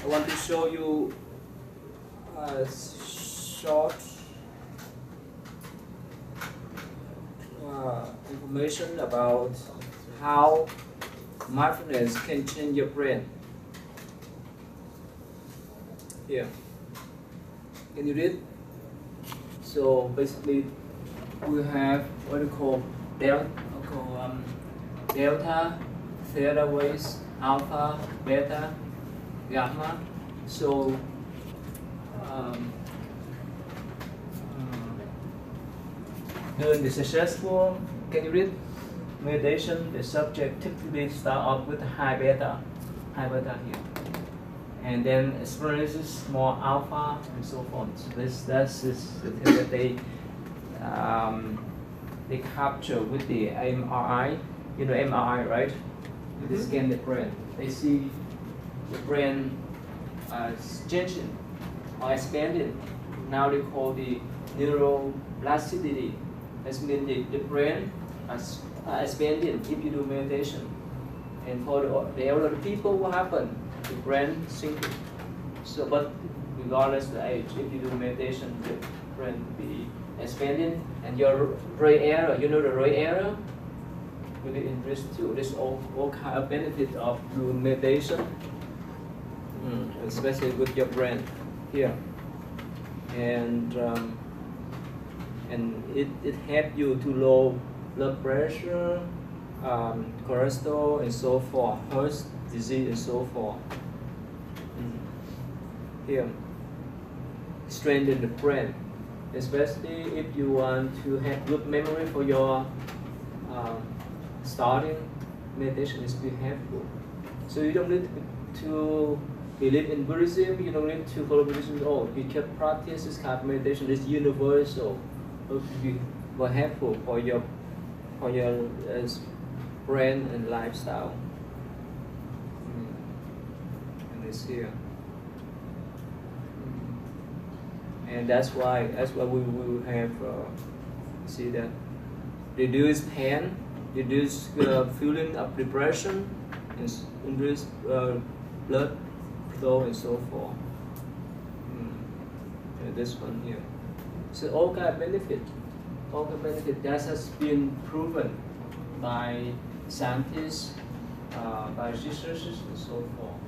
I want to show you a short information about how mindfulness can change your brain. Here, can you read? So basically, we have what we call delta, theta waves, alpha, beta, gamma. So during the successful, can you read? Meditation, the subject typically start off with high beta here, and then experiences more alpha and so forth. So that's the thing that they capture with the MRI. You know MRI, right? They scan the brain. They see the brain changing or expanding. Now they call the neuroplasticity. That means the brain is expanding if you do meditation. And for the elderly people, what happens? The brain sinking. So, but regardless of the age, if you do meditation, the brain will be expanding, and your gray area, you know the gray area, will be increased too. There's all kind of benefits of doing meditation, especially with your brain here, and it helps you to lower blood pressure, cholesterol, and so forth, heart disease, and so forth. Here, strengthen the brain, especially if you want to have good memory for your starting meditation is very helpful. So you don't need to believe in Buddhism, you don't need to follow Buddhism at all. You can practice this kind of meditation. It's universal. It will be very helpful for your brain and lifestyle. And it's here. And that's why we will have see that reduce pain, reduce feeling of depression, and increase blood flow and so forth. And this one here. So all kind of benefit that has been proven by scientists, by researchers and so forth.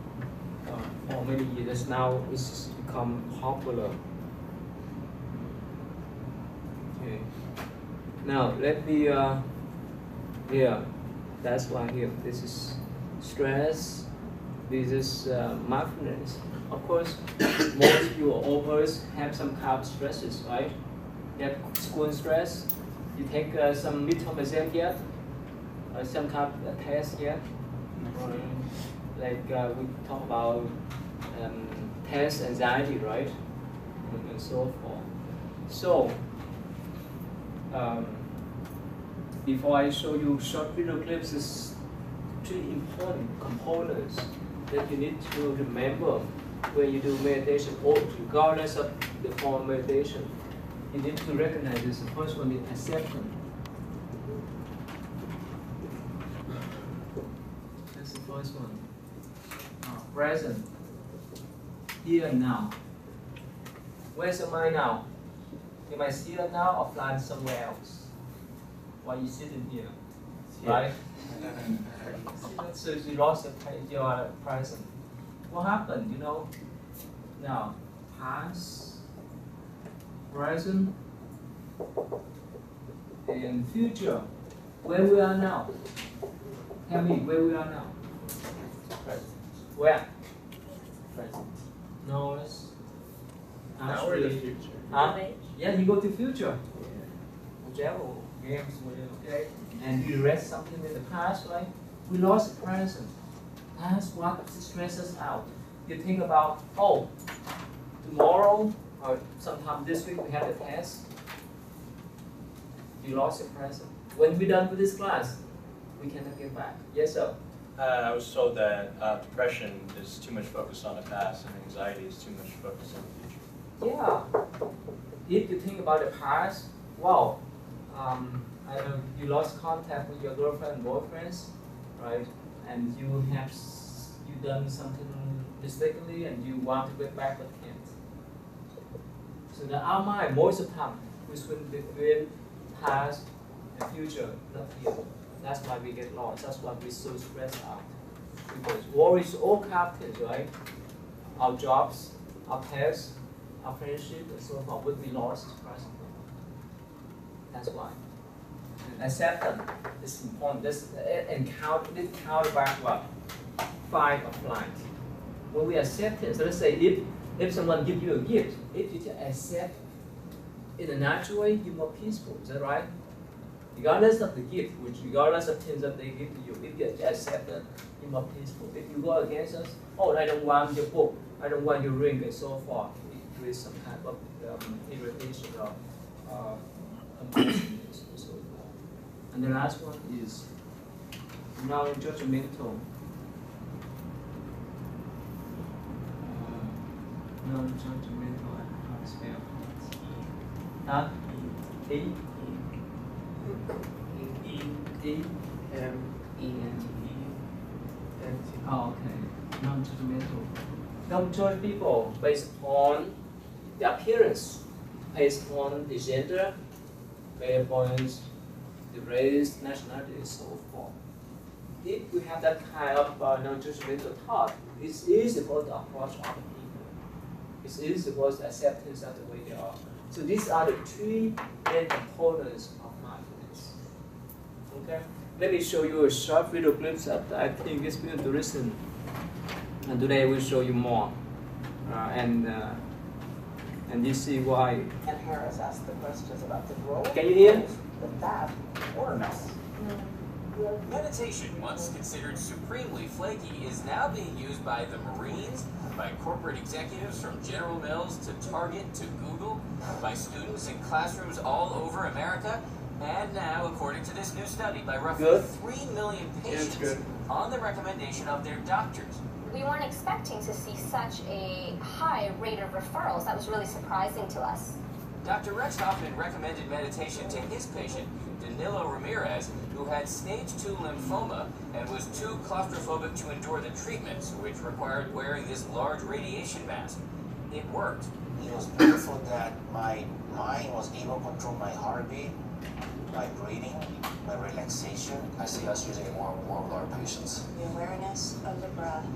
For many years now, it's become popular. Okay. Now let me here. That's why here. This is stress. This is mindfulness. Of course, most of you all of us have some kind of stresses, right? You have school stress. You take some midterm exam yet, or some kind of test yet, or like we talk about test anxiety, right, and so forth. So before I show you short video clips, is three important components that you need to remember when you do meditation, or regardless of the form of meditation. You need to recognize this. The first one is perception. That's the first one. Present. Here and now. Where's your mind now? You might see it now or flying somewhere else while you're sitting here. Right? So you lost your present. What happened? You know? Now, past, present, and future. Where we are now? Tell me where we are now. Present. Where? Present. No, it's now we're in the future. Yeah, you go to future. Travel, games, whatever. Okay. And you read something in the past, right? We lost the present. That's what stresses out. You think about, oh, tomorrow or sometime this week we have a test. You lost your present. When we're done with this class, we cannot get back. Yes, sir? I was told that depression is too much focus on the past and anxiety is too much focus on the future. Yeah. If you think about the past, wow, I know you lost contact with your girlfriend and boyfriends, right? And you have you done something mistakenly and you want to get back but can't. So that our mind most of the time we swim between past and future, not here. That's why we get lost. That's why we're so stressed out. Because worries all captains, right? Our jobs, our pets, our friendship, and so forth will be lost. That's why. Acceptance is important. This encounter back what? Fight or flight. When we accept it, so let's say if someone gives you a gift, if you just accept in a natural way, you're more peaceful. Is that right? Regardless of the gift, regardless of things that they give to you, if you just accept it, you're more peaceful. If you go against us, oh, I don't want your book, I don't want your ring, and so forth, it creates some kind of irritation or impatience and so forth. And the last one is non-judgmental. Non-judgmental, how to spell? Huh? Oh, okay. Non-judgmental. Don't judge people based on the appearance, based on the gender, based on the race, nationality, and so forth. If we have that kind of non-judgmental thought, it's easy for the approach other people. It's easy for the acceptance of the way they are. So these are the three main components of mindfulness. Okay? Let me show you a short video clip that I think is going to listen. And today we'll show you more. And you see why. And Harris asked the questions about the role. Can you hear? That or no. Meditation, once considered supremely flaky, is now being used by the Marines, by corporate executives from General Mills to Target to Google, by students in classrooms all over America, and now, according to this new study, by roughly 3 million patients on the recommendation of their doctors. We weren't expecting to see such a high rate of referrals. That was really surprising to us. Dr. Rex Hoffman recommended meditation to his patient, Danilo Ramirez, who had stage 2 lymphoma and was too claustrophobic to endure the treatments, which required wearing this large radiation mask. It worked. It was beautiful that my mind was able to control my heartbeat, my breathing, my relaxation. I see us using it more and more with our patients. The awareness of the breath.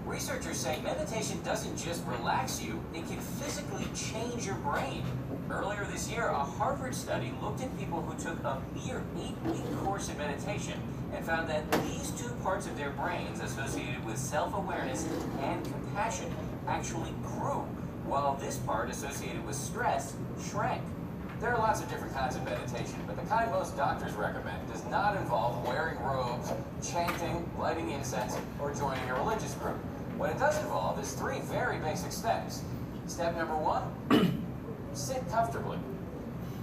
Researchers say meditation doesn't just relax you, it can physically change your brain. Earlier this year, a Harvard study looked at people who took a mere 8-week course in meditation and found that these two parts of their brains associated with self-awareness and compassion actually grew, while this part associated with stress shrank. There are lots of different kinds of meditation, but the kind most doctors recommend does not involve wearing robes, chanting, lighting incense, or joining a religious group. What it does involve is 3 very basic steps. Step number 1, sit comfortably.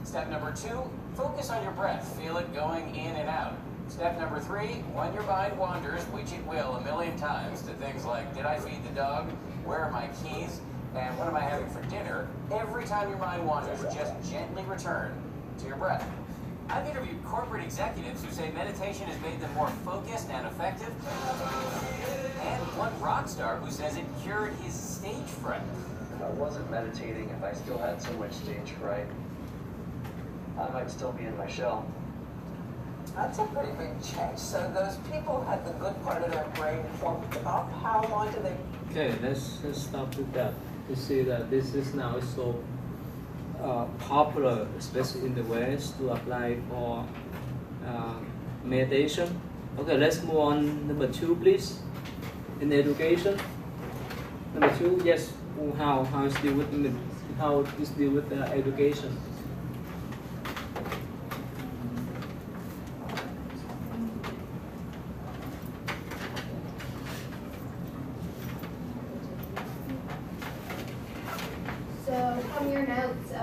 Step number 2, focus on your breath. Feel it going in and out. Step number 3, when your mind wanders, which it will a million times, to things like, did I feed the dog? Where are my keys? And what am I having for dinner? Every time your mind wanders, just gently return to your breath. I've interviewed corporate executives who say meditation has made them more focused and effective. And one rock star who says it cured his stage fright. If I wasn't meditating, if I still had so much stage fright, I might still be in my shell. That's a pretty big change. So those people had the good part of their brain formed up. How long do they? Okay, let's stop with that. You see that this is now so popular, especially in the West, to apply for meditation. Okay, let's move on. Number 2, please. In education. Number 2, yes. How is deal with education? So from your notes,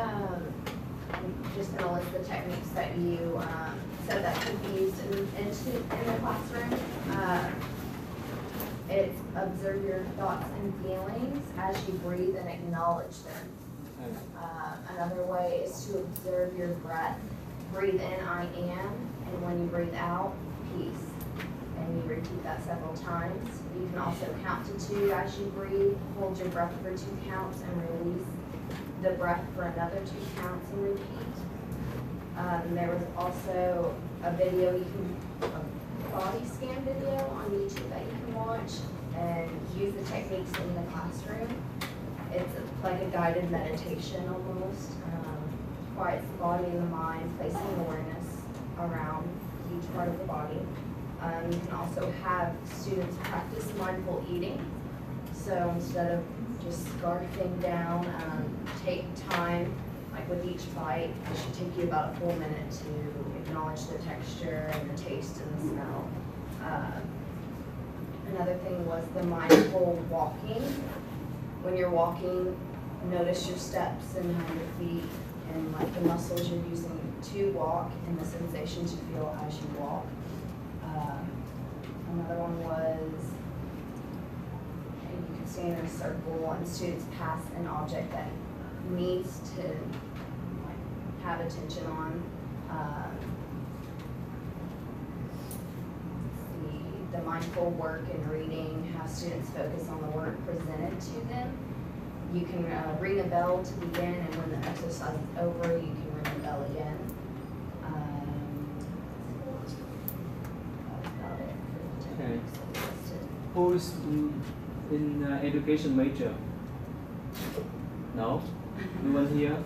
I'm just going to list the techniques that you said that could be used in the classroom. It's observe your thoughts and feelings as you breathe and acknowledge them. Another way is to observe your breath. Breathe in, I am, and when you breathe out, peace. And you repeat repeat that several times. You can also count to 2 as you breathe, hold your breath for 2 counts, and release the breath for another 2 counts and repeat. There was also a video, a body scan video on YouTube that you can watch and use the techniques in the classroom. It's like a guided meditation almost. Quiets the body and the mind, placing awareness around each part of the body. You can also have students practice mindful eating. So instead of just scarfing down, take time, like with each bite, it should take you about a full minute to acknowledge the texture and the taste and the smell. Another thing was the mindful walking. When you're walking, notice your steps and how your feet and like the muscles you're using to walk and the sensations you feel as you walk. Another one was, you can stand in a circle and students pass an object that needs to have attention on. The mindful work and reading, have students focus on the work presented to them. You can ring a bell to begin, and when the exercise is over, you can ring a bell again. That's about it for the techniques that we listed. Who's in education major? No? No one here?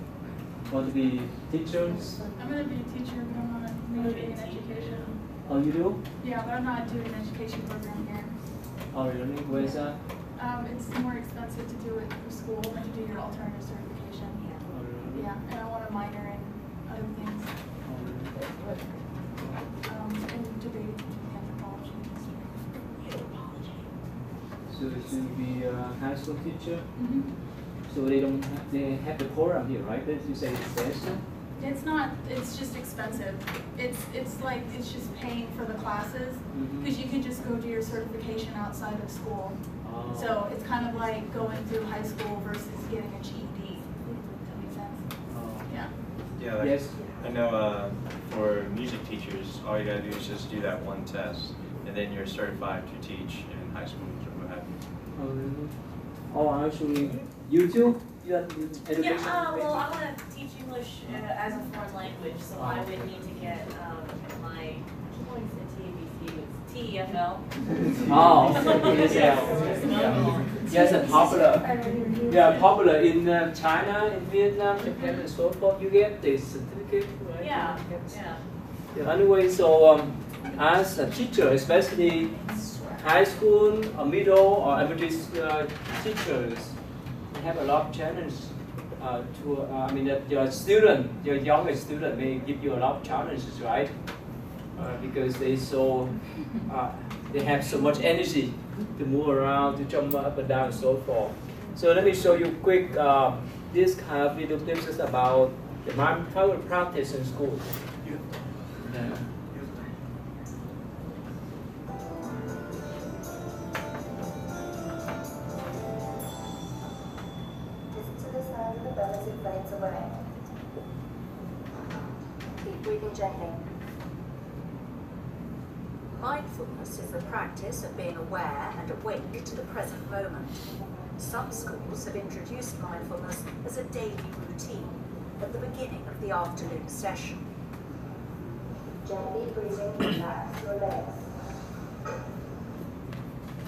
Want to be teachers? I'm going to be a teacher, but I'm not majoring in education. Oh, you do? Yeah, but I'm not doing an education program here. Oh, really? Where is that? It's more expensive to do it through school than to do your alternative certification. Oh, really? Yeah, and I want to minor in other things. Oh, really? In debate between anthropology and history. So to be a high school teacher? Mm-hmm. So they have the program here, right? You say it's expensive? It's not, it's just expensive. It's like, it's just paying for the classes, because you can just go do your certification outside of school. Oh. So it's kind of like going through high school versus getting a GED. Does that make sense? Oh. Yeah. Yeah, like, Yes. I know for music teachers, all you gotta do is just do that one test, and then you're certified to teach in high schools or what have you. Oh, really? Oh, actually, you too? You are in education? Yeah, well, I want to teach English as a foreign language, so I would need to get my, what is it, TABC, it's TEFL. Oh, ESL. Yes, popular in China, in Vietnam, Japan, and so forth. You get the certificate, right? Yeah, yeah. Anyway, so as a teacher, especially high school, or middle, or elementary teachers, you have a lot of challenge I mean, that your student, your youngest student may give you a lot of challenges, right? Because they they have so much energy to move around, to jump up and down, and so forth. So let me show you quick this kind of video clips is about the mindful practice in school. Yeah. Fades away. Keep breathing gently. Mindfulness is the practice of being aware and awake to the present moment. Some schools have introduced mindfulness as a daily routine at the beginning of the afternoon session. Gently breathing, relax your legs.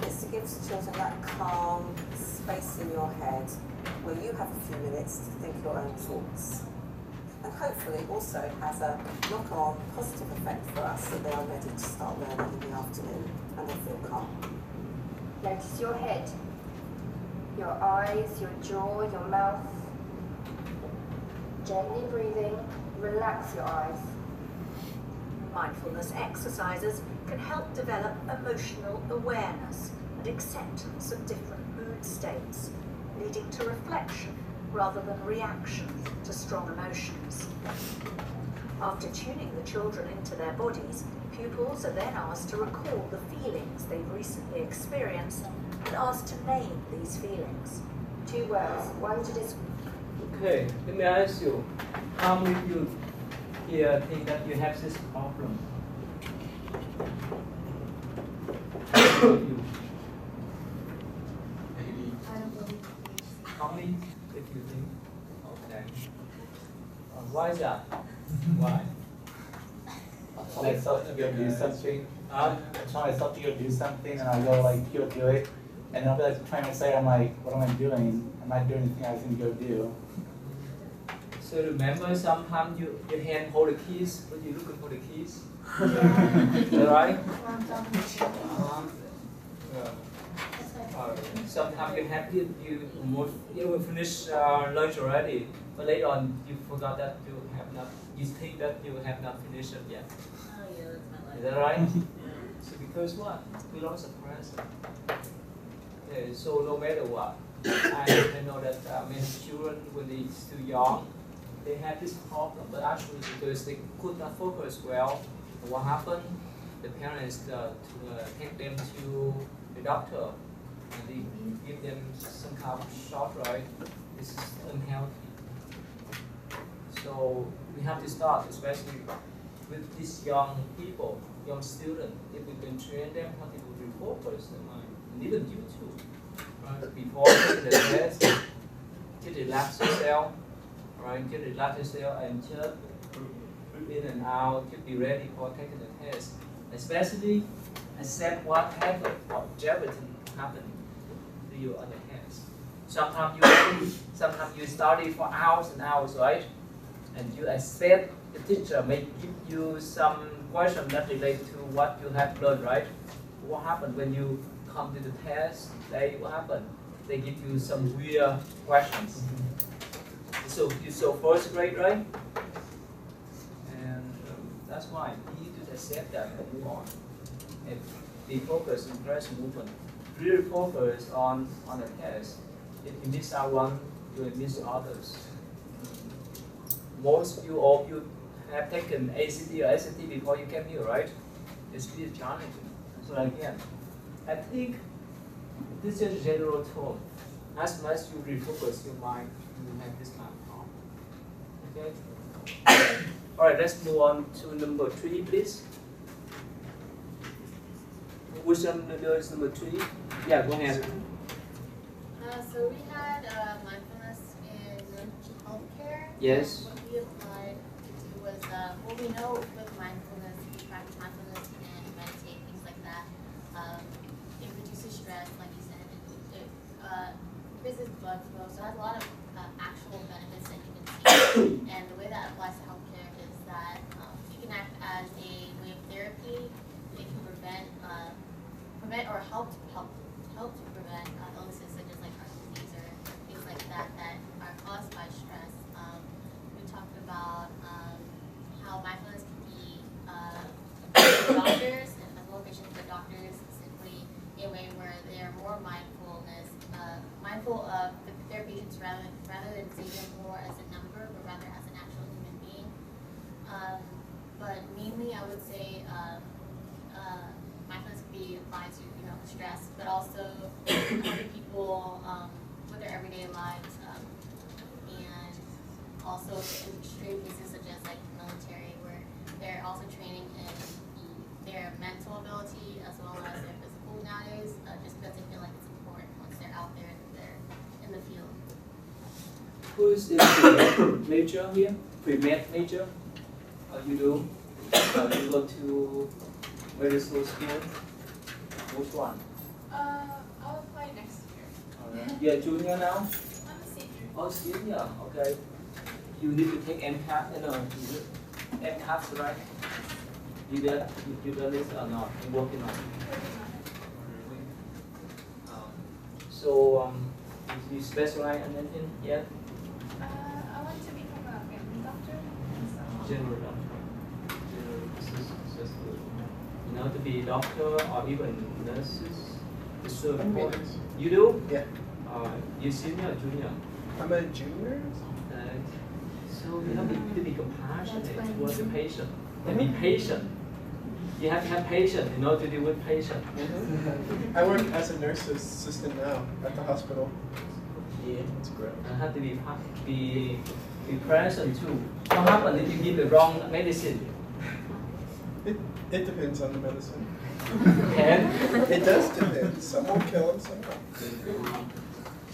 This gives children that calm space in your head where you have a few minutes to think your own thoughts. And hopefully also has a knock-on positive effect for us that they are ready to start learning in the afternoon and they feel calm. Notice your head, your eyes, your jaw, your mouth. Gently breathing, relax your eyes. Mindfulness exercises can help develop emotional awareness and acceptance of different mood states, leading to reflection rather than reaction to strong emotions. After tuning the children into their bodies, pupils are then asked to recall the feelings they've recently experienced and asked to name these feelings. 2 words, one to describe. Okay, let me ask you, how many of you here think that you have this problem? you? I don't believe How many, if you think? Okay. Why is that? Why? Like myself to go do something. Huh? I tell myself to go do something, and I go like go do it, and I'll be like trying to say, I'm like, what am I doing? I'm not doing anything I was gonna go do. So remember, sometimes your hand hold the keys when you're looking for the keys. Is that right? Sometimes you will finish lunch already, but later on you forgot that you have not. You think that you have not finished it yet. Oh yeah, that's my life. Is that right? So because what? We lost the present. Okay, so no matter what, I know that many children when they're still young, they have this problem, but actually because they could not focus well, what happened? The parents take them to the doctor, and they give them some kind of shot, right? This is unhealthy. So we have to start, especially with these young people, young students. If we can train them how to refocus their mind, and even you too, right? Before taking the test, just relax yourself, right? Just relax yourself and just breathe in and out. Just be ready for taking the test. Especially accept what happened, what everything happened to you on the test. Sometimes you study for hours and hours, right? And you expect the teacher may give you some question that relate to what you have learned, right? What happened when you come to the test? What happened? They give you some weird questions. So you're so first grade, right? And that's why you need to accept that and move on. And be focused in present movement. Really focus on the test. If you miss out one, you will miss others. Most of you, all of you have taken ACT or SAT before you came here, right? It's really challenging. So again, I think this is a general term. As much you refocus your mind, you will have this kind of problem. Okay? All right, let's move on to number 3, please. Which number is number 3? Yeah, go ahead. So we had mindfulness in healthcare. Yes. What we applied to do was, well, we know with mindfulness, we practice mindfulness and meditate, things like that. It reduces stress, like you said. It increases blood flow, so it has a lot of actual benefits that you can see. And the way that applies to healthcare is that it can act as a way of therapy. It can prevent or help to prevent illnesses such as like heart disease or things like that that are caused by stress. We talked about how mindfulness can be for doctors and as well patients, but doctors simply in a way where they are more mindful of their patients rather than seeing them more as a number, but rather as an actual human being. But mainly, I would say mindfulness can be applied to stress, but also helping people with their everyday lives, and also in extreme cases such as like military, where they're also training in their mental ability as well as their physical nowadays, just because they feel like it's important once they're out there and they're in the field. Who's in the major here? Pre-med major? You do? You go to medical school? Which one? I'll apply next year. You're junior now? I'm a senior. Oh, senior, okay. You need to take MCAT, MCAT, right? You done this or not? You're working on it. So, you specialize in anything yet? I want to become a family doctor. General doctor. This is good. To be a doctor or even nurses, it's so important. You do? Yeah. You senior or junior? I'm a junior. So you have to be compassionate towards the patient and be patient. You have to have patience in order to deal with patient. I work as a nurse assistant now at the hospital. Yeah. That's great. And have to be present too. What happens if you give the wrong medicine? It depends on the medicine. Can? It does depend. Some will kill him, some won't.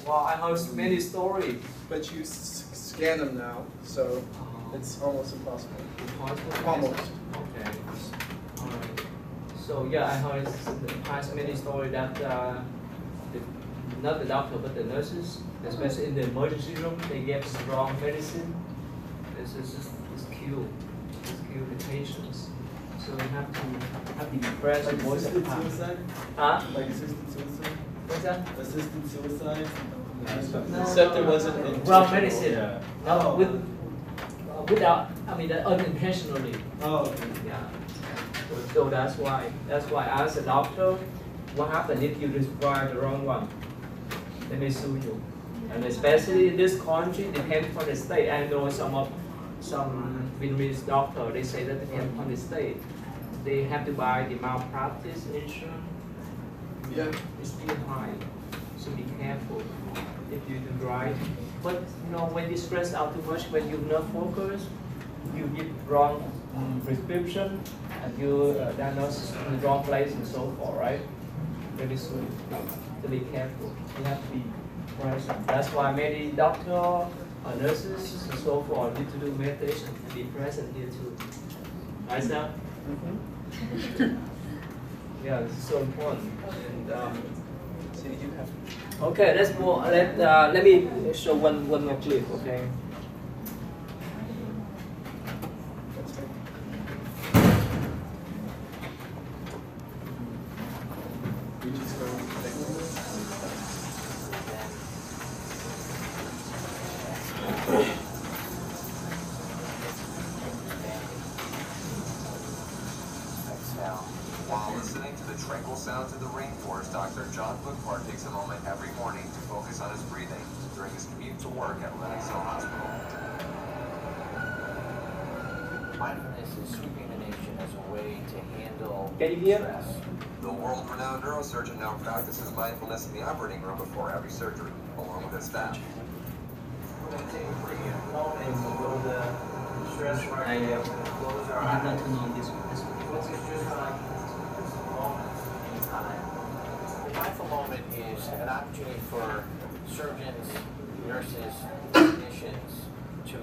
Well, I heard many stories. But you scan them now, so it's almost impossible. Almost. Okay. Alright. So yeah, I heard in the past many stories that not the doctor but the nurses, especially in the emergency room, they get strong medicine. This is kill the patients. So you have to be present most of the time. Suicide? Huh? Like assisted suicide? What's that? Assisted suicide? Except it wasn't intentional. Wrong medicine. Yeah. No, without, I mean, unintentionally. Oh, okay. Yeah. So that's why as a doctor, what happens if you prescribe the wrong one? They may sue you. And especially in this country, depends on the state. I know some Vietnamese doctor, they say that depends on the state. They have to buy the malpractice insurance. Yeah. It's still high. So be careful if you do right. But when you stress out too much, when you're not focused, you give wrong prescription and you diagnose in the wrong place and so forth, right? Very soon. So be careful. You have to be present. That's why many doctors, nurses, and so forth need to do meditation and be present here too. Right, Sam? Yeah, this is so important. And, okay, let's move. Let me show one more clip. Okay. While listening to the tranquil sounds of the rainforest, Dr. John Bookmar takes a moment every morning to focus on his breathing during his commute to work at Lenox Hill Hospital. Mindfulness is sweeping the nation as a way to handle stress. The world-renowned neurosurgeon now practices mindfulness in the operating room before every surgery, along with his staff. The mindful moment is an opportunity for surgeons, nurses, clinicians to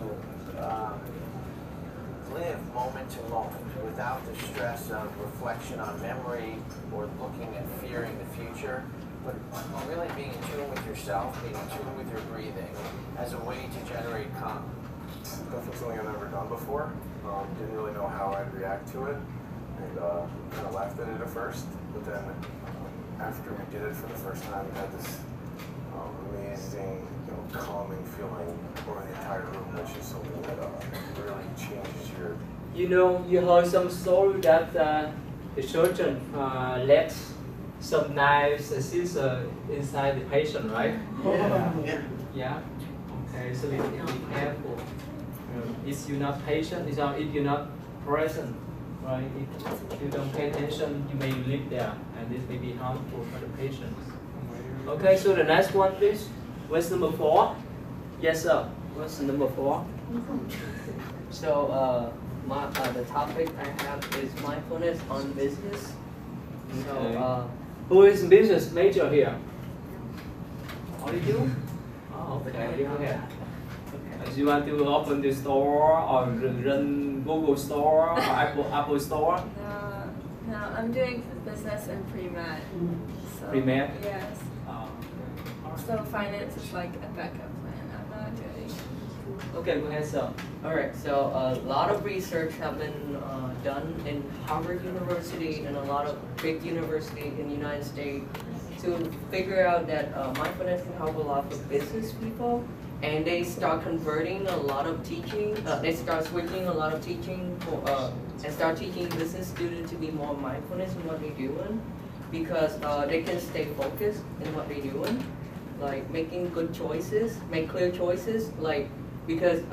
live moment to moment without the stress of reflection on memory or looking and fearing the future, but really being in tune with yourself, being in tune with your breathing as a way to generate calm. Definitely something I've never done before. Didn't really know how I'd react to it, and kind of laughed at it at first. But then, after we did it for the first time, we had this amazing, calming feeling over the entire room, which is something that really changes your. You heard some story that the surgeon left some knives and scissors inside the patient, right? Yeah. Yeah. Okay, so be careful. If you're not patient, if you're not present, right? If you don't pay attention, you may live there, and this may be harmful for the patient. Okay, so the next one, please. What's number 4? Yes, sir. What's number 4? So, the topic I have is mindfulness on business. So, who is business major here? Only you? Oh, okay. You have. Do you want to open the store or run Google store or Apple store? No, I'm doing business in pre-med. So, Pre-med? Yes. So finance is like a backup plan. I'm not doing. Okay, go ahead, sir. Alright, so a lot of research have been done in Harvard University and a lot of big universities in the United States to figure out that mindfulness can help a lot of business people. And they start converting a lot of teaching, they start switching a lot of teaching and start teaching business students to be more mindfulness in what they're doing because they can stay focused in what they're doing, like making good choices, make clear choices, like because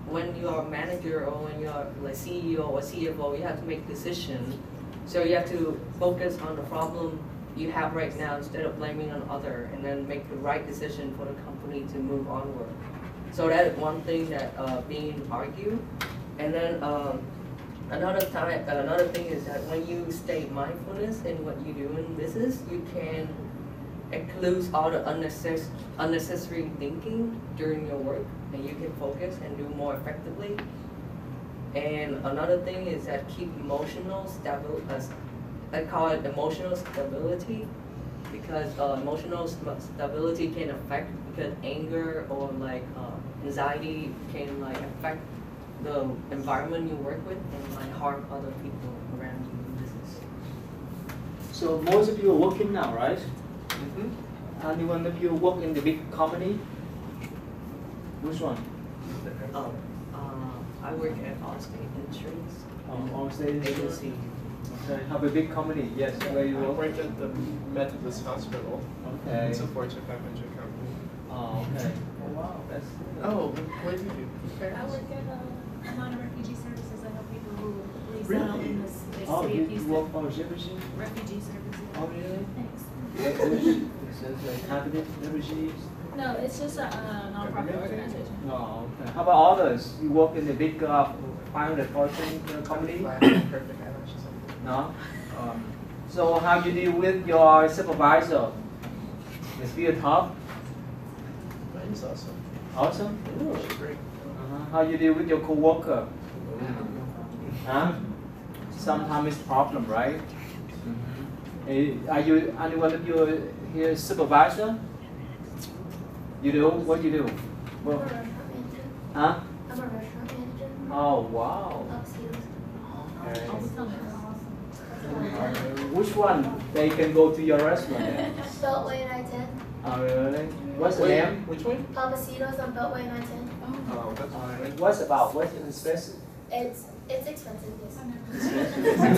when you are a manager or when you are like CEO or CFO, you have to make decisions. So you have to focus on the problem you have right now instead of blaming on other, and then make the right decision for the company to move onward. So that is one thing that being argued. And then Another thing is that when you stay mindfulness in what you do in business, you can exclude all the unnecessary thinking during your work, and you can focus and do more effectively. And another thing is that keep emotional stability. I call it emotional stability, because emotional stability can affect, because anger or like anxiety can like affect the environment you work with and like harm other people around you in business. So most of you are working now, right? Any one of you work in the big company? Which one? I work at Allstate Insurance. Allstate Insurance. Okay. Have a big company? Yes. Where you I work? work at the Methodist Hospital. Okay. It's a Fortune 500 company. Oh, okay. Oh, wow. That's. Oh, what do you do? I work at Humane Refugee Services. I help people who leave Really? out in the city Oh, of you Houston. work for refugee? Refugee Services. Oh, really? Thanks. Is it like cabinet refugees? No, it's just a non-profit organization. Oh, okay. How about others? You work in the big 500 Fortune company? Perfect. No? So how do you deal with your supervisor? Is he tough? He's awesome. Awesome? She's great. How you deal with your coworker? Huh? Sometimes it's problem, right? Are you anyone of you here supervisor? You do? What do you do? Well, huh? I'm a restaurant manager. Oh, wow. Okay. Which one? They can go to your restaurant then? Beltway and I-10. Oh, really? What's the name? Which one? Papacitos on Beltway and I-10. Oh, that's fine. What's about? What's in special? It's expensive, yes.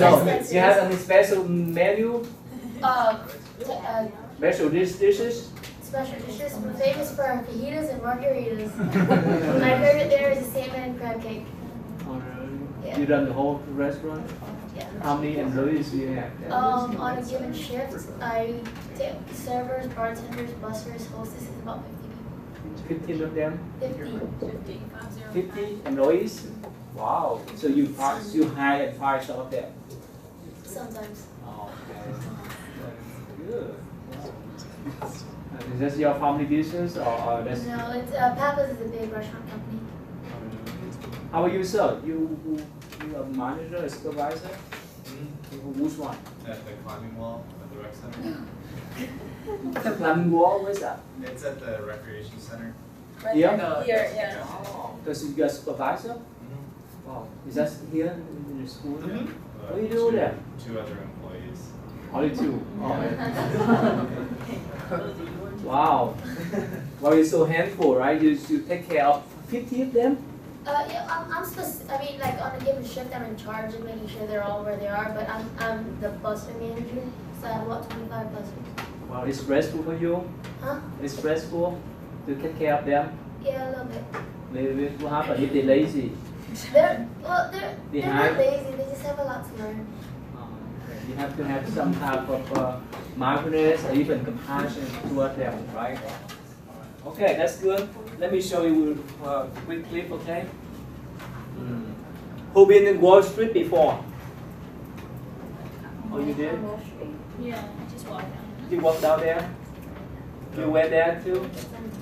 No, you have any special menu? Special dishes? Special dishes. We're famous for our fajitas and margaritas. My favorite there is a salmon and crab cake. Oh, really? Yeah. You run the whole restaurant? Yeah. How many employees do you have? On a given shift, I take servers, bartenders, bussers, hostesses, about 50 people. 15 of them? 50. 50 employees? Wow. So you hire and fire some of them? Sometimes. Oh, okay. Good. Is this your family business or that's? No, it's Papa's is a big restaurant company. How are you, sir? You a manager, a supervisor? Which one? At the climbing wall at the rec center. The climbing wall, where's that? It's at the recreation center. Right Here? Here, yeah. Oh, does you got supervisor? Wow. Is that here in the school? What do you do there? Two other employees. Only two. Wow. Well, you're so handful, right? You take care of 50 of them? Yeah, I mean, like on a given shift, I'm in charge of making sure they're all where they are. But I'm the busser manager, so I have about 25 bussers. Wow, it's stressful for you? Huh? It's stressful to take care of them? Yeah, a little bit. Maybe what happens if they're lazy? They're not Behind? lazy. They just have a lot to learn. You have to have some type of mindfulness or even compassion toward them, right? Okay, that's good. Let me show you a quick clip, okay? Who been in Wall Street before? Oh, you did? Yeah, I just walked down. You walked down there? You went there too?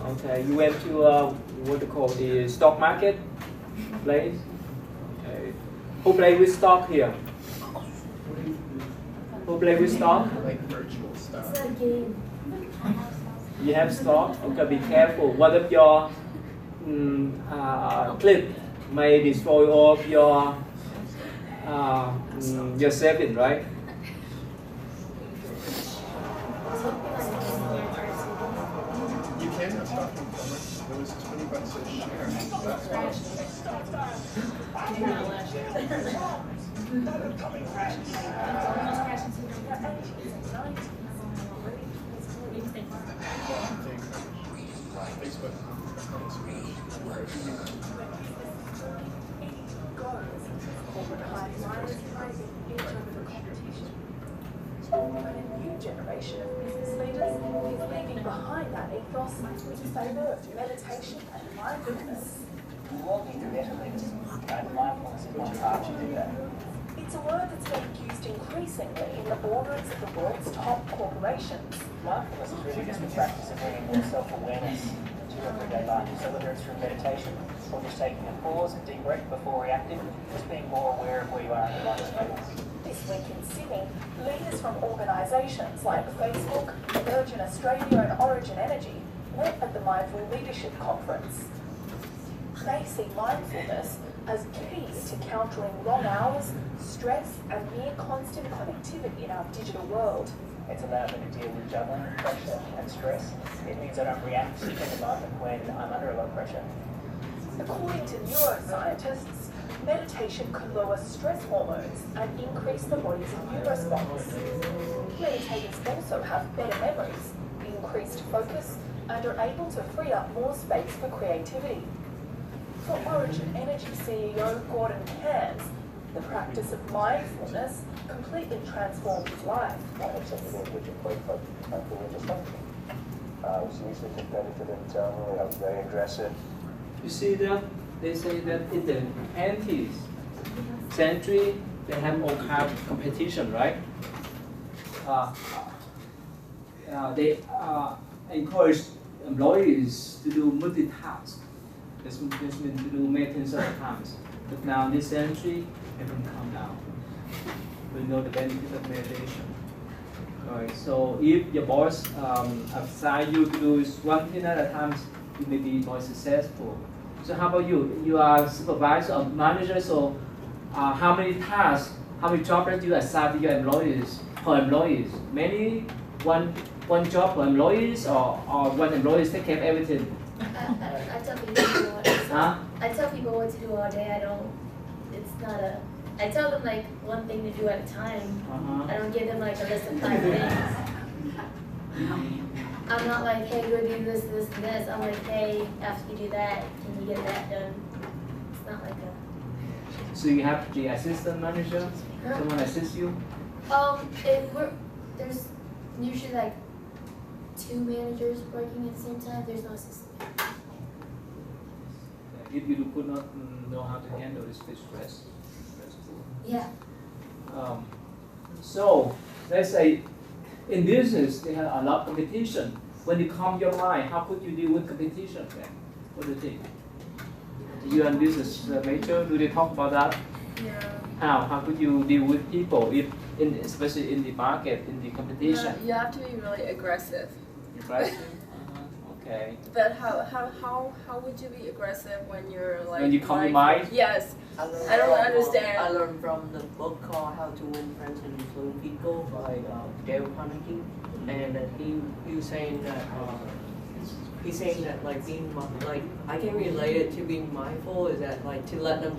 Okay, you went to what they call the stock market place? Okay. Who play with stock here? Who play with stock? Like virtual stuff. It's not a game. You have stock? Okay, be careful. What if your clip may destroy all of your saving, right? You can have stock in Plumber. It was $20 a share. Facebook. A new generation of business leaders is leaving behind that ethos to favour meditation and mindfulness. You want to be better leaders, and mindfulness is one part to do that. It's a word that's being used increasingly in the boardrooms of the world's top corporations. Mindfulness is really just the practice of bringing more self-awareness to everyday life. So whether it's through meditation or just taking a pause and deep breath before reacting, just being more aware of where you are in your life experience. This week in Sydney, leaders from organisations like Facebook, Virgin Australia and Origin Energy met at the Mindful Leadership Conference. They see mindfulness as key to countering long hours, stress and near constant connectivity in our digital world. It's allowed me to deal with juggling, pressure and stress. It means I don't react in the moment when I'm under a lot of pressure. According to neuroscientists, meditation can lower stress hormones and increase the body's immune response. Meditators also have better memories, increased focus, and are able to free up more space for creativity. For Origin Energy CEO Gordon Cairns, the practice of mindfulness completely transformed his life. Something in which equate mindful rediscovery. I was usually competitive internally, I was very aggressive. You see that they say that in the 20th century they have all kind of competition, right? They encourage employees to do multitask. This means to do many things at times. But now in this century, everyone calm down. We know the benefit of meditation. Alright, so if your boss assigns you to do one thing at a time, you may be more successful. So how about you? You are supervisor or manager, so how many tasks, how many jobs do you assign to your employees, per employees? Many, one job per employees, or one employee take care of everything? I tell people what to do. I tell people what to do all day. I tell them like one thing to do at a time. I don't give them like a list of 5 things. I'm not like, hey, go do this, this, and this. I'm like, hey, after you do that, can you get that done? It's not like a... So you have the assistant manager? Someone assists you? There's usually like 2 managers working at the same time. There's no assistant. If you could not know how to handle this stress. Yeah. So let's say in business they have a lot of competition. When you calm your mind, how could you deal with competition then? What do you think? You and business major, do they talk about that? Yeah. How could you deal with people, especially in the market, in the competition? You have to be really aggressive. Aggressive? Okay. But how would you be aggressive when you're like... When you calm your mind? Yes. I don't understand. I learned from the book called How to Win Friends and Influence People by Dale Carnegie, and he was saying that like being like I can relate it to being mindful is that like to let them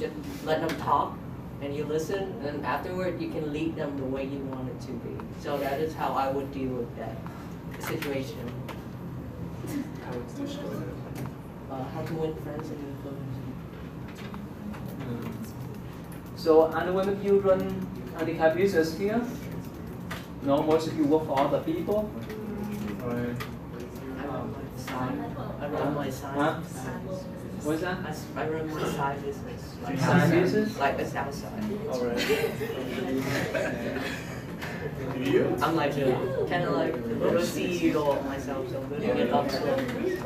talk and you listen, and afterward you can lead them the way you want it to be. So that is how I would deal with that situation. How to win friends and influence. So, and when you run handicap business here, no, most of you work for other people. I run my side. What's that? I run my side business. Like side business? Like the south side. Alright. I'm like kind of like the little CEO of myself, so building it up slowly.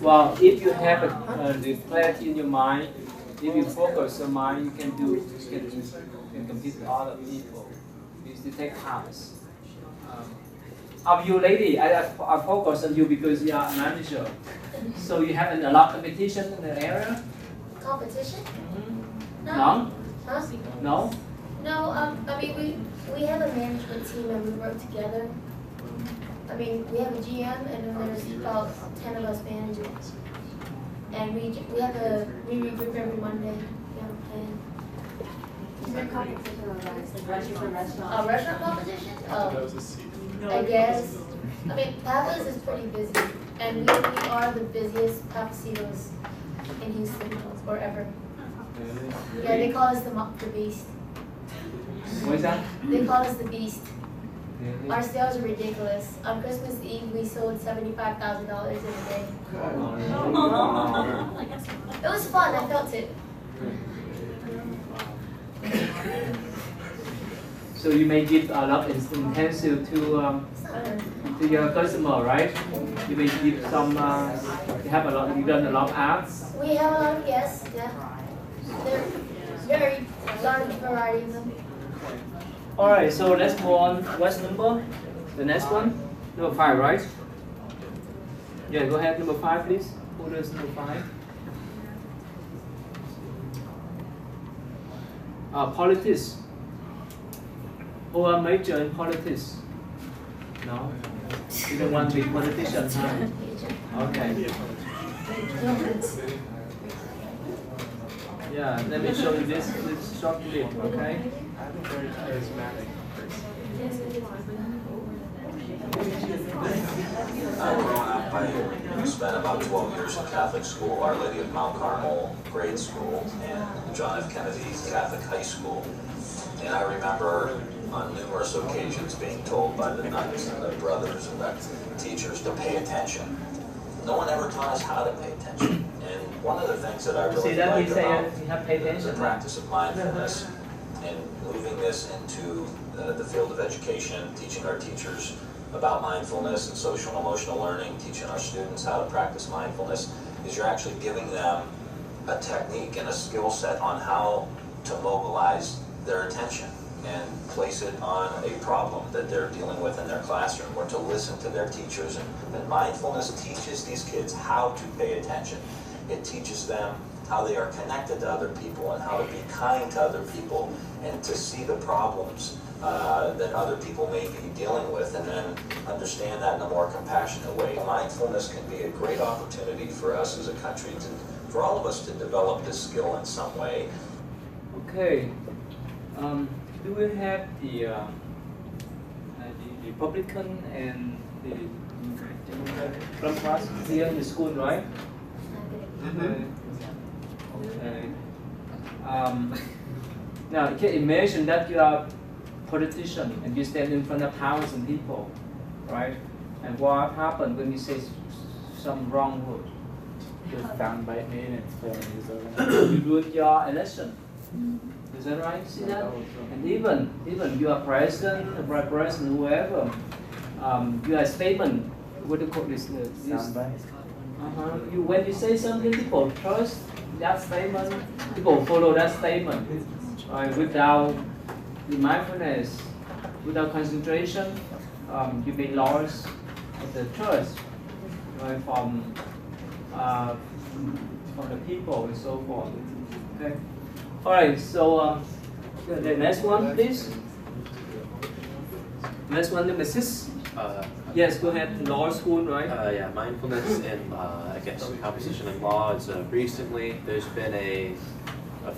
Well, if you have the clarity in your mind, if you focus your mind, you can compete with other people. You take times. Of you, lady, I focus on you because you are a manager. So you have a lot of competition in the area. Competition? No. No? Huh? No? No. I mean, we have a management team and we work together. I mean, we have a GM and then there's about 10 of us managers. And we regroup every Monday. We have a plan. Is there competition on restaurant? A restaurant competition? I guess. I mean, Papa's is pretty busy. And we are the busiest Papacitos in Houston or ever. Yeah, they call us the Beast. What is that? They call us the Beast. Our sales are ridiculous. On Christmas Eve, we sold $75,000 in a day. It was fun. I felt it. So you may give a lot of intensive to your customer, right? You may give some. You have a lot. You done a lot of arts. We have a lot of guests. Yeah, they're very large variety of them. All right. So let's move on. What's number? The next one. Number 5, right? Yeah. Go ahead. Number 5, please. Who does number 5? Politics. Who are major in politics? No? You don't want to be politician, huh? Okay. Yeah, let me show you this short clip, okay? I'm a very charismatic person. Growing up, I spent about 12 years in Catholic school, Our Lady of Mount Carmel grade school, and John F. Kennedy Catholic high school. And I remember on numerous occasions being told by the nuns and their brothers and the teachers to pay attention. No one ever taught us how to pay attention. And one of the things that I really like about the practice of mindfulness and moving this into the field of education, teaching our teachers about mindfulness and social and emotional learning, teaching our students how to practice mindfulness, is you're actually giving them a technique and a skill set on how to mobilize their attention and place it on a problem that they're dealing with in their classroom, or to listen to their teachers. And mindfulness teaches these kids how to pay attention. It teaches them how they are connected to other people and how to be kind to other people and to see the problems that other people may be dealing with, and then understand that in a more compassionate way. Mindfulness can be a great opportunity for us as a country, for all of us to develop this skill in some way. Okay. Do we have the Republican and the Democrat here in the school, right? Okay. Now, you can imagine that you are a politician and you stand in front of thousands of people, right? And what happened when you say some wrong word? Just down by minutes, you ruin your election. Is that right? See that? And even you are president, vice president, whoever, you are statement. What do you call this? When you say something, people trust that statement. People follow that statement. Without mindfulness, without concentration, you may lose the trust from the people and so forth. Okay. All right. So the next one, please. Next one, number 6. Yes, go ahead. Law school, right? Yeah, mindfulness and I guess composition and law. It's recently there's been a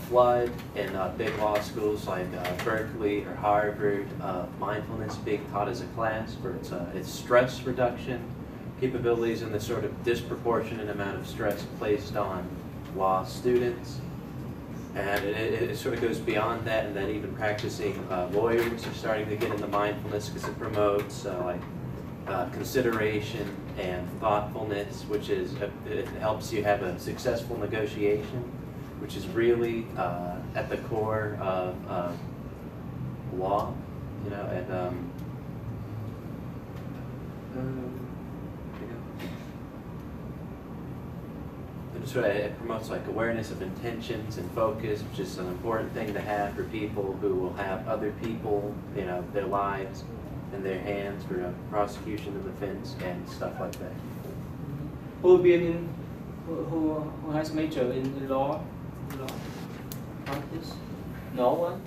flood in big law schools like Berkeley or Harvard. Mindfulness being taught as a class for its stress reduction capabilities and the sort of disproportionate amount of stress placed on law students. And it sort of goes beyond that, and then even practicing lawyers are starting to get into mindfulness because it promotes consideration and thoughtfulness, which is it helps you have a successful negotiation, which is really at the core of law, you know, and sort of it promotes like awareness of intentions and focus, which is an important thing to have for people who will have other people, you know, their lives in their hands for prosecution and defense and stuff like that. Who has major in law practice? No one.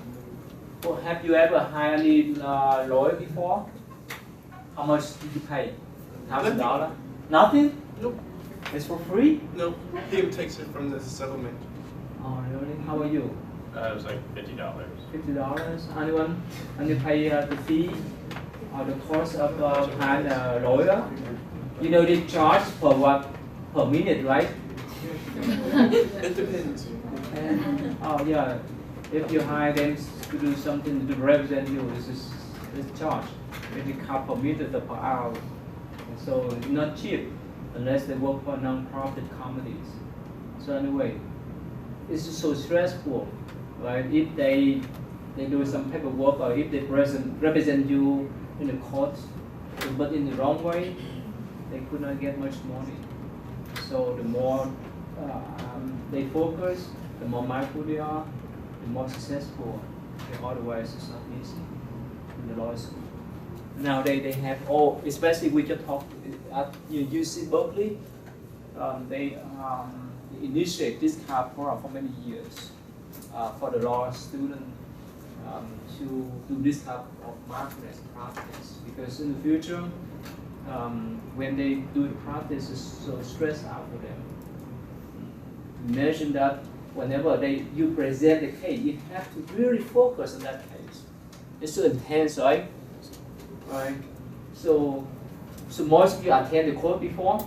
Well, have you ever hired a lawyer before? How much did you pay? $1,000? Nothing? Nope. It's for free? No, he takes it from the settlement. Oh, really? How are you? It was like $50. $50? Anyone? And you pay the fee or the cost of hiring a lawyer? You know they charge per what? Per minute, right? It depends. Oh yeah. If you hire them to do something to represent you, this is charge. Maybe per minute or per hour. So it's not cheap unless they work for non-profit companies. So anyway, it's so stressful, right? If they they do some paperwork, or if they represent you in the court, but in the wrong way, they could not get much money. So the more they focus, the more mindful they are, the more successful. Otherwise, it's not easy in the law school. Nowadays, they have all, especially we just talked at UC Berkeley, they initiate this kind of program for many years for the law student to do this type of mindfulness practice. Because in the future, when they do the practice, it's so stressed out for them. Imagine that whenever you present the case, you have to really focus on that case. It's so intense, right? Right. So most of you attend the court before.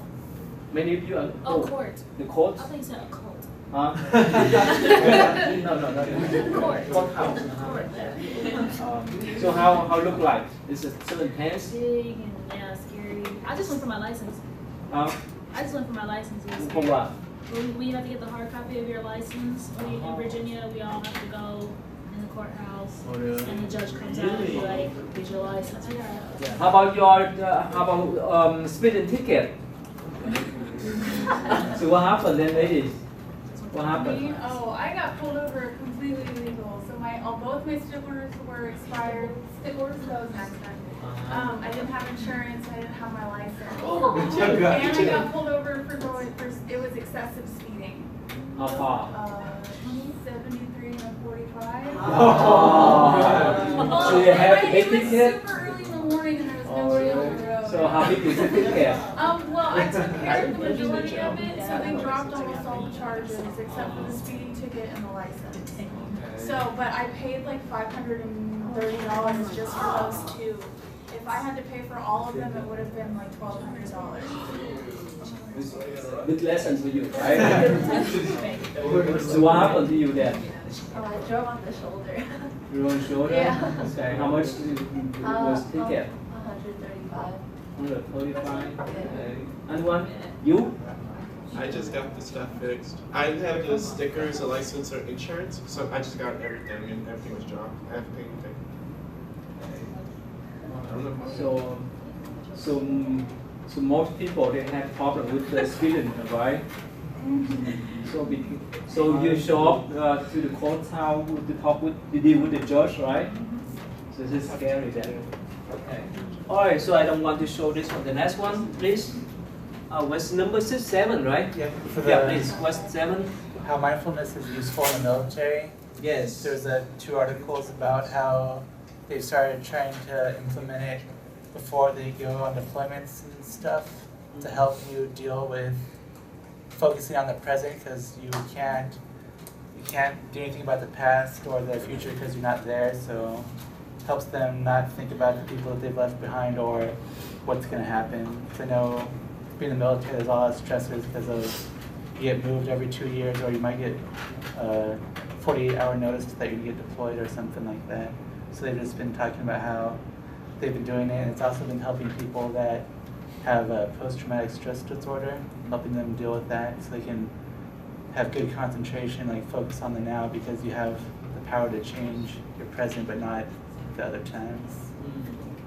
Many of you are court. The court. I think you said a cult. No. Court. Courthouse. So how look like? Is it still intense? Big and yeah, scary. I just went for my license. I just went for my license. It was For what? we have to get the hard copy of your license. In Virginia, we all have to go in the courthouse, and the judge comes out and be like, "Here's your license." Yeah. How about your speeding ticket? So what happened then, ladies? What happened? Oh, I got pulled over completely illegal. So both my stickers were expired. Stickers, those next time. I didn't have insurance. I didn't have my license. And I got pulled over for it was excessive speeding. How far? 73 and a 45. So you have to pay It was ticket? super early in the morning and there was nobody on the road. So how big is the ticket? Well, I took care of the majority of it, so they dropped almost all the charges except for the speeding ticket and the license. So, but I paid like $530 just for those two. If I had to pay for all of them, it would have been like $1,200. Good lesson for you, right? So what happened to you then? Oh, I drove on the shoulder. Your own shoulder? Yeah. Okay. How much was the ticket? 135. 135. Okay. And one? You? I just got the stuff fixed. I didn't have the stickers, a license, or insurance, so I just got everything, and everything was dropped. I have to pay anything. So most people they have problem with the speeding, right? So you show up to the courthouse to talk with to deal with the judge, right? So this is scary then. Okay. All right. So I don't want to show this one. The next one, please. What's number 7, right? Yeah. Please. What's 7? How mindfulness is useful in the military. Yes. There's 2 articles about how they started trying to implement it before they go on deployments and stuff to help you deal with focusing on the present, because you can't do anything about the past or the future because you're not there. So it helps them not think about the people that they've left behind or what's going to happen. Because I know being in the military, there's a lot of stressors because of you get moved every 2 years, or you might get 48-hour notice that you get deployed or something like that. So they've just been talking about how they've been doing it, and it's also been helping people that have a post-traumatic stress disorder, helping them deal with that so they can have good concentration, like focus on the now, because you have the power to change your present but not the other times.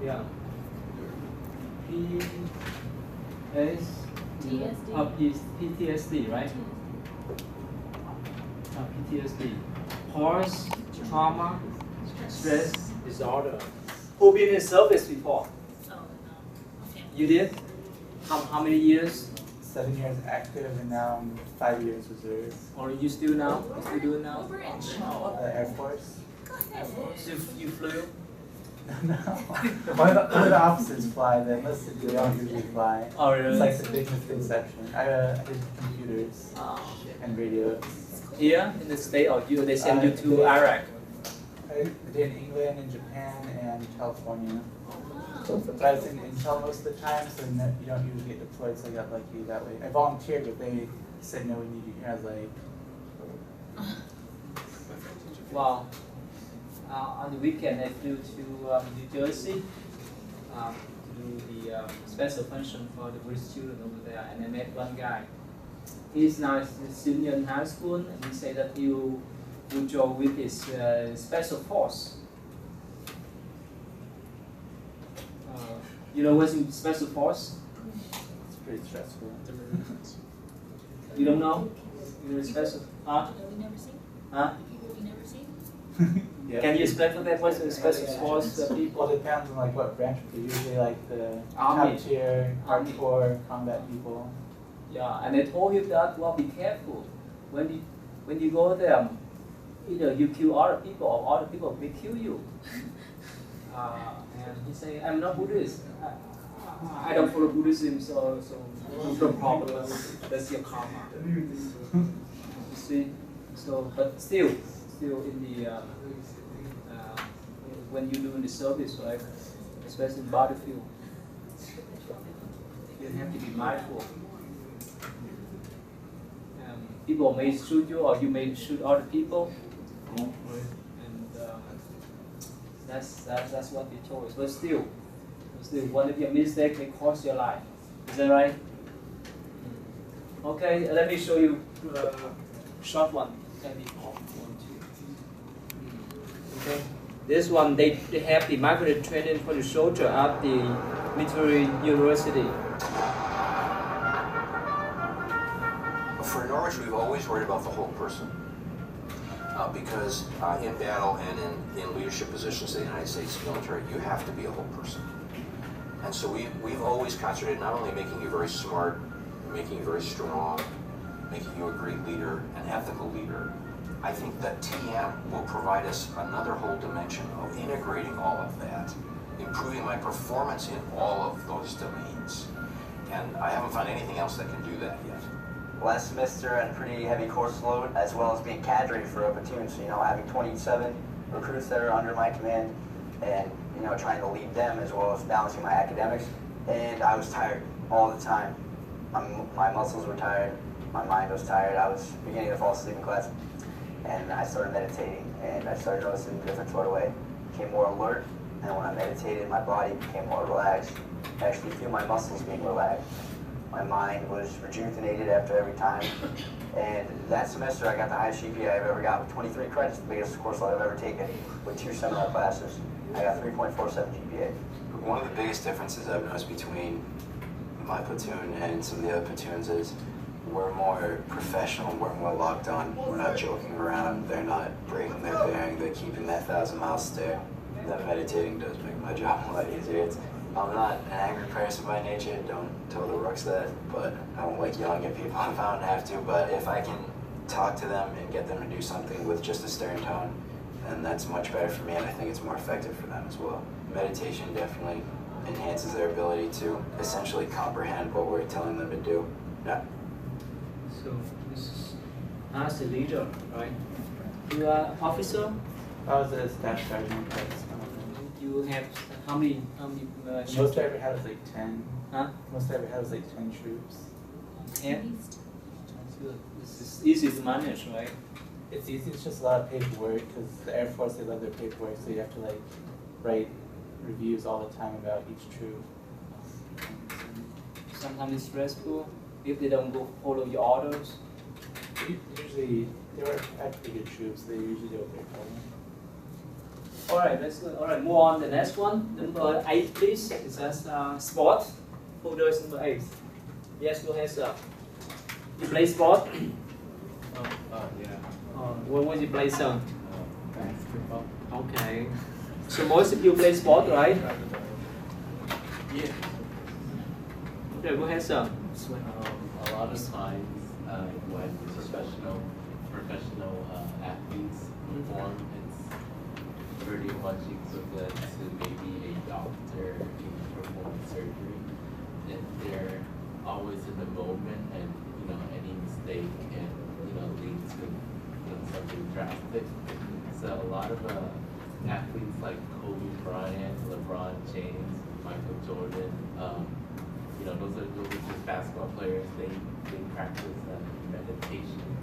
Yeah. PTSD, right? PTSD. Post-trauma stress disorder. Who been in service before? Oh, no. Okay. You did? How many years? 7 years active, and now I'm 5 years reserve. Or you still now? You still doing now? Air Force. You flew? No. One of the officers fly, the enlisted they don't usually fly. Oh, really? It's like the big misconception. I did computers and radios. Here in the States, or they send you to Iraq? I did in England, in Japan, and California. But I was in Intel most of the time, so you don't usually get deployed, so I got lucky that way. I volunteered, but they said, no, we need you here. I was like... Wow. On the weekend, I flew to New Jersey to do the special function for the Buddhist student over there, and I met one guy. He's now a senior in high school, and he said that he withdraw with this special force. You know what's in special force? It's pretty stressful. You don't know? You know special? Huh? We never see. Huh? People we never see. Yeah. Can you explain for that what's the special force people? Well, it depends on like what branch, but usually like the Army. top tier, hardcore combat people. Yeah, and I told him that, well, be careful. When you go there, either you kill other people or other people may kill you. And he say, I'm not Buddhist. I don't follow Buddhism, so no problem. That's your karma. You see? So, but still in the when you do in the service, right? Especially in battlefield, you have to be mindful. People may shoot you, or you may shoot other people, and that's what they told us. But still, one of your mistakes may cost your life. Is that right? Okay, let me show you short one. Maybe 1, 2. Okay, this one they have the migratory training for the soldier at the military university. For Norwich, we've always worried about the whole person. Because in battle and in leadership positions in the United States military, you have to be a whole person. And so we've always concentrated not only making you very smart, making you very strong, making you a great leader, an ethical leader. I think that TM will provide us another whole dimension of integrating all of that, improving my performance in all of those domains. And I haven't found anything else that can do that yet. Last semester I had a pretty heavy course load, as well as being cadre for a platoon. So, having 27 recruits that are under my command, and, trying to lead them, as well as balancing my academics. And I was tired all the time. My muscles were tired, my mind was tired. I was beginning to fall asleep in class. And I started meditating, and I started noticing the difference right away. Became more alert, and when I meditated, my body became more relaxed. I actually feel my muscles being relaxed. My mind was rejuvenated after every time. And that semester, I got the highest GPA I've ever got with 23 credits, the biggest course load I've ever taken, with 2 seminar classes. I got 3.47 GPA. One of the biggest differences I've noticed between my platoon and some of the other platoons is we're more professional, we're more locked on, we're not joking around, they're not breaking their bearing, they're keeping that 1,000-mile stare. That meditating does make my job a lot easier. I'm not an angry person by nature, don't tell the rooks that, but I don't like yelling at people if I don't have to, but if I can talk to them and get them to do something with just a stern tone, then that's much better for me, and I think it's more effective for them as well. Meditation definitely enhances their ability to essentially comprehend what we're telling them to do. Yeah. So this is as a leader, right? You are officer? I was a staff sergeant. You have how many most I ever had was like 10. Huh? Most I ever had was like 10 troops. 10? That's good. This is easy to manage, right? It's easy, it's just a lot of paperwork, because the Air Force, they love their paperwork, so you have to like write reviews all the time about each troop. Sometimes it's stressful if they don't go follow your orders. Usually, they were pretty good troops, they usually do okay for them. Alright, let's go. Alright, move on to the next one. Number 8, please. It says sport. Folder is number 8. Yes, go ahead, sir. You play sport? Yeah. What was you play, sir? Basketball. Okay. So most of you play sport, right? Yeah. Okay, go ahead, sir. A lot of times when professional athletes perform, it's pretty much equivalent to maybe a doctor performing surgery. And they're always in the moment, and any mistake can lead to something drastic. So a lot of athletes like Kobe Bryant, LeBron James, Michael Jordan, those are just basketball players. They practice meditation,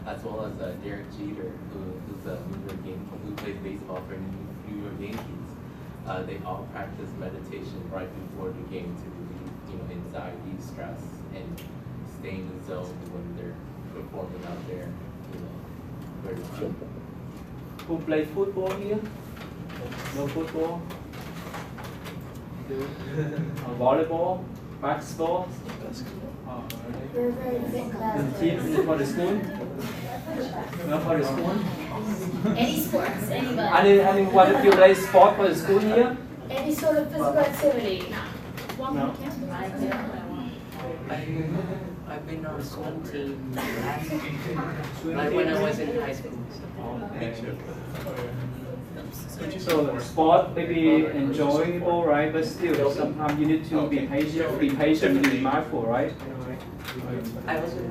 as well as Derek Jeter, who's a New York Yankee, who plays baseball for New York Yankees. They all practice meditation right before the game to relieve, anxiety, stress, and stay in the zone when they're performing out there, Who play football here? No football? Volleyball? Basketball? We're a very fit class. The team for the school? No, for the school? Any sports, anybody. Anyone of you play sport for the school here? Any sort of physical activity. No. I've been on a swim team like when I was in high school. Me too. So sport may be enjoyable, right? But still, sometimes you need to be patient and be mindful, right?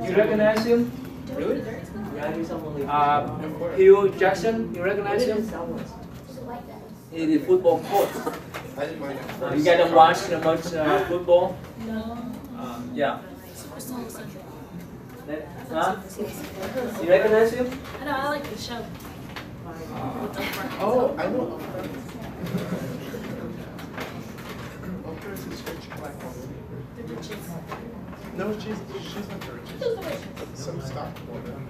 You recognize him? Really? Yeah, he's someone Hugh Jackson, you recognize him? He is football coach. You guys don't watch much football? No. Yeah. Huh? You recognize him? I know, I like the show. Oh, I know. No, she's not the richest. Some stock woman.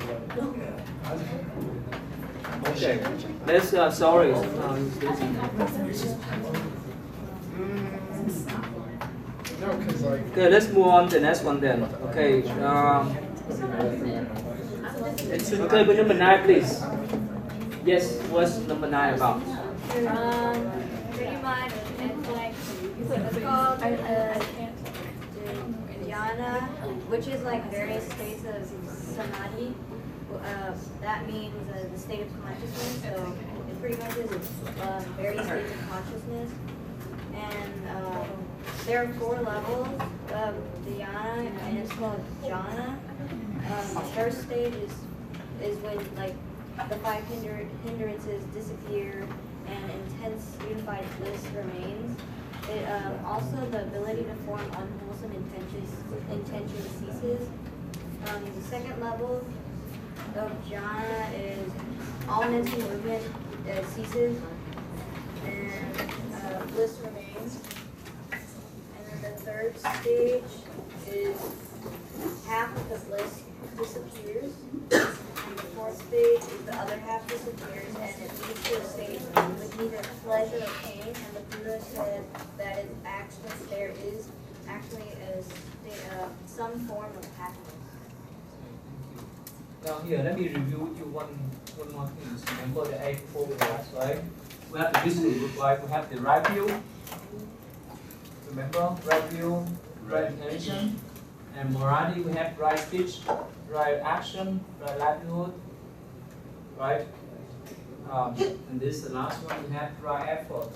Okay. Let's sorry. No, because like. Okay, let's move on to the next one then. Okay. Okay, but number 9, please. Yes, what's number 9 about? Pretty much, it's like, it's called dhyana, which is like various states of samadhi. That means the state of consciousness, so it pretty much is various states of consciousness. And there are 4 levels of dhyana, and it's called jhana. The first stage is when like the 5 hindrances disappear and intense unified bliss remains. It, also, the ability to form unwholesome intentions ceases. The second level of jhana is all mental movement ceases and bliss remains. And then the third stage is half of the bliss disappears. And the fourth stage is the other half disappears, and it leads to a state with neither pleasure or pain. And the Buddha said that there is actually some form of happiness. Now here, let me review you one more thing. Remember the 8 photographs, right? We have the visual look like, we have the right view. Remember, right view, right intention. And morality, we have right speech, right action, right livelihood, right? And this is the last one, we have right effort,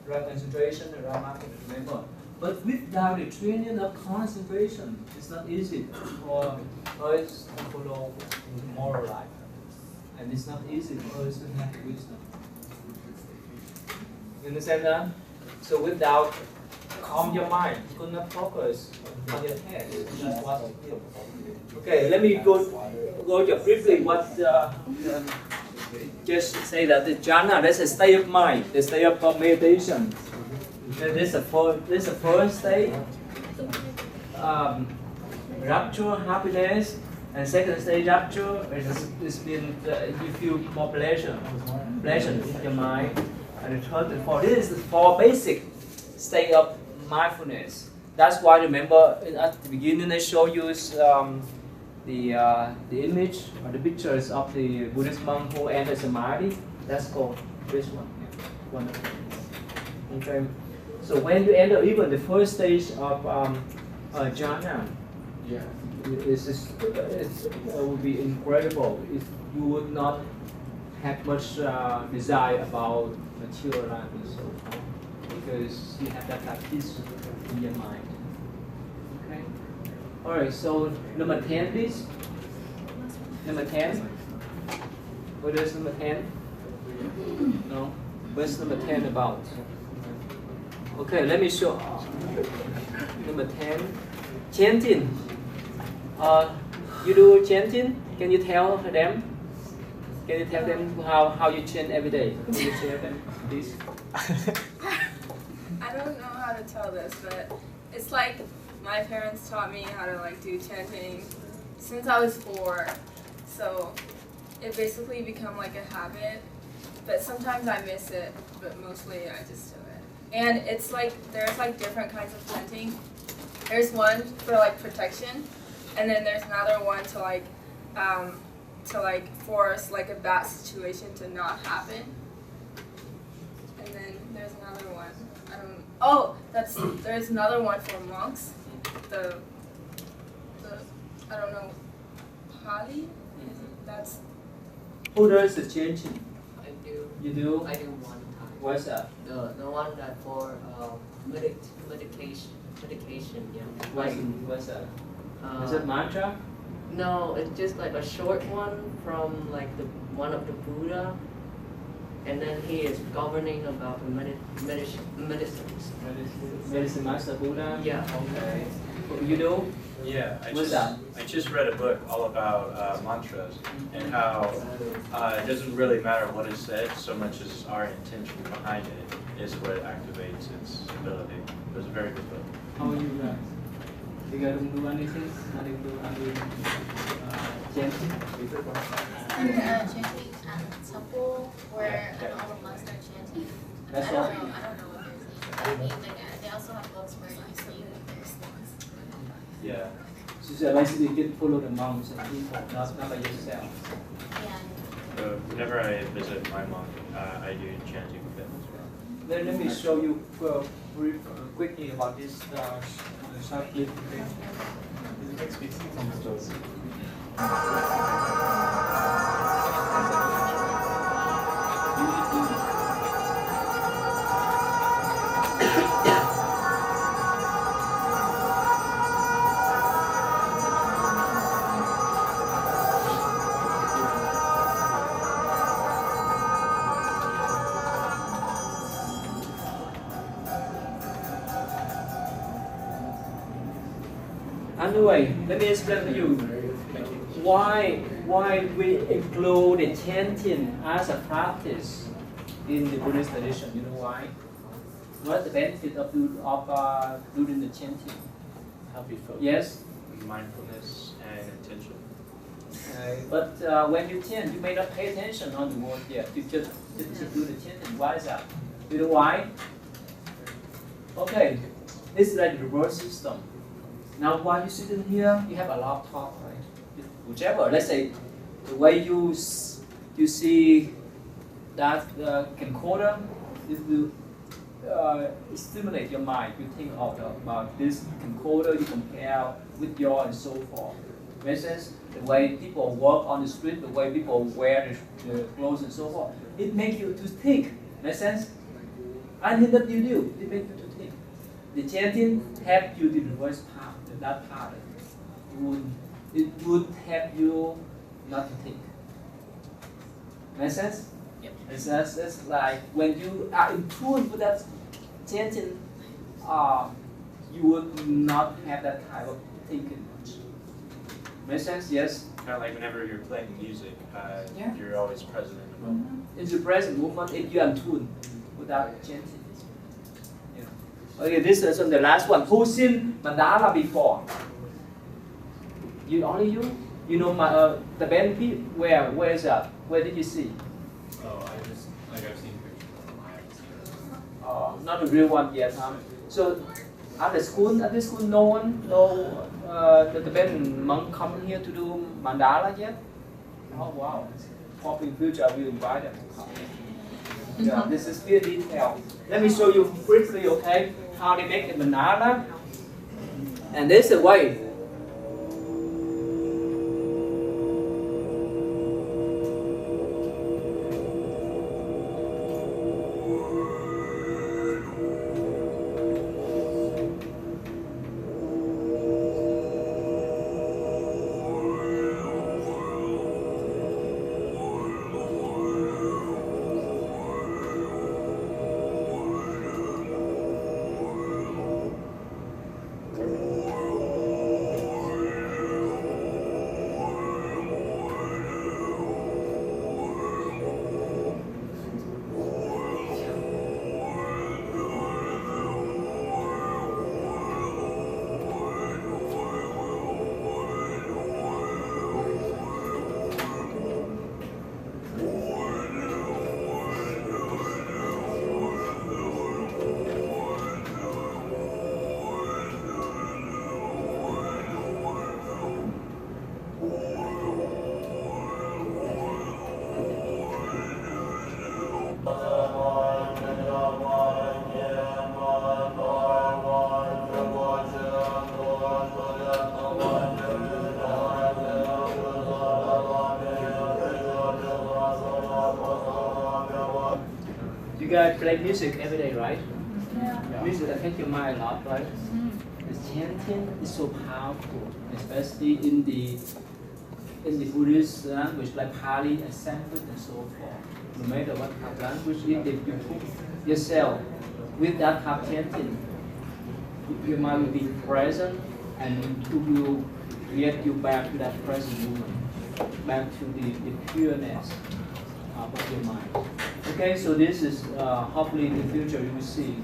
right concentration, and right mindfulness, remember. But without the training of concentration, it's not easy for us to follow moral life. And it's not easy for us to have wisdom. You understand that? So without calm your mind, you could not focus on your head. That's what I feel. Okay, let me go just briefly what just say that the jhana, that's a state of mind, the state of meditation. This is the first state, rapture, happiness, and second stage rapture. It's been you feel more pleasure in your mind, and the third and fourth. This is the 4 basic state of mindfulness. That's why remember at the beginning I show you the image or the pictures of the Buddhist monk who entered samadhi. That's called this one. Okay. So when you enter even the first stage of jhana, it would be incredible if you would not have much desire about material life and so on, because you have that peace in your mind. Okay. All right. So number 10, please. Number 10. What is number 10? No. What's number 10 about? Okay, let me show. Number 10. Chanting. You do chanting? Can you tell them? Can you tell them how you chant every day? Can you share them, please? I don't know how to tell this, but it's like my parents taught me how to like do chanting since I was 4. So it basically become like a habit. But sometimes I miss it, but mostly I just do it. And it's like, there's like different kinds of planting. There's one for like protection, and then there's another one to like force like a bad situation to not happen. And then there's another one. There's another one for monks. The I don't know, Pali? That's. Who does the chanting? I do. You do? I do one time. What's that? The one that for medication, yeah. What's that? Is it mantra? No, it's just like a short one from like one of the Buddha, and then he is governing about the medicines. Medicine Master Buddha? Yeah. Okay. You know? Yeah, What's that? I just read a book all about mantras and how it doesn't really matter what is said so much as our intention behind it is what activates its ability. It was a very good book. How are you guys? You guys don't do anything? Nothing do chanting? Chanting at temple where all the monks are chanting. That's I don't know what they're saying. They also have books where you see there's things. Yeah. So basically you can follow the monks and people, not by yourself. Yeah. So whenever I visit my monk, I do chanting with them as well. Let me show you quickly about this short clip. Anyway, let me explain to you why we include the chanting as a practice in the Buddhist tradition. You know why? What's the benefit of doing the chanting? Help you focus. Yes. Mindfulness and intention. But when you chant, you may not pay attention on the word yet. You just do the chanting. Why is that? You know why? Okay, this is like the reverse system. Now, while you sit in here, you have a laptop, right? Whichever, let's say, the way you see that camcorder, it will stimulate your mind. You think about this camcorder, you compare with your and so forth. For instance, the way people walk on the street, the way people wear the clothes and so forth. It makes you to think. Make sense? And then what you do, it makes you to think. The chanting help you to reverse part. That part, it would help you not to think. Make sense? Yep. It's like when you are in tune with that chanting, you would not have that type of thinking. Make sense? Yes. Kind of like whenever you're playing music, Yeah. you're always present in the moment. It's the present movement if you are in tune without chanting. Okay, this is the last one. Who's seen mandala before? You only you? You know the band people? Where is that? Where did you see? Oh, I've seen pictures of them. I haven't seen them. Oh, not the real one yet, huh? So at this school, no one, the band monk coming here to do mandala yet? Oh wow! Probably in future I will invite them to come. Yeah, this is still detail. Let me show you briefly, okay, how they make a mandala. And this is the way. guys play music every day, right? Yeah. Music affects your mind a lot, right? The chanting is so powerful, especially in the Buddhist language like Pali and Sanskrit and so forth. No matter what kind of language, if you put yourself with that type of chanting, your mind will be present and it will get you back to that present moment, back to the pureness of your mind. Okay, so this is hopefully in the future you will see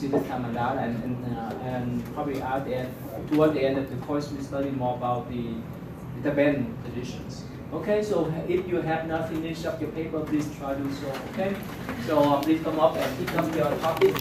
the Hang Dat, and probably toward the end of the course we study more about the Tibetan traditions. Okay, so if you have not finished up your paper, please try to do so. Okay, so please come up and pick up your topic.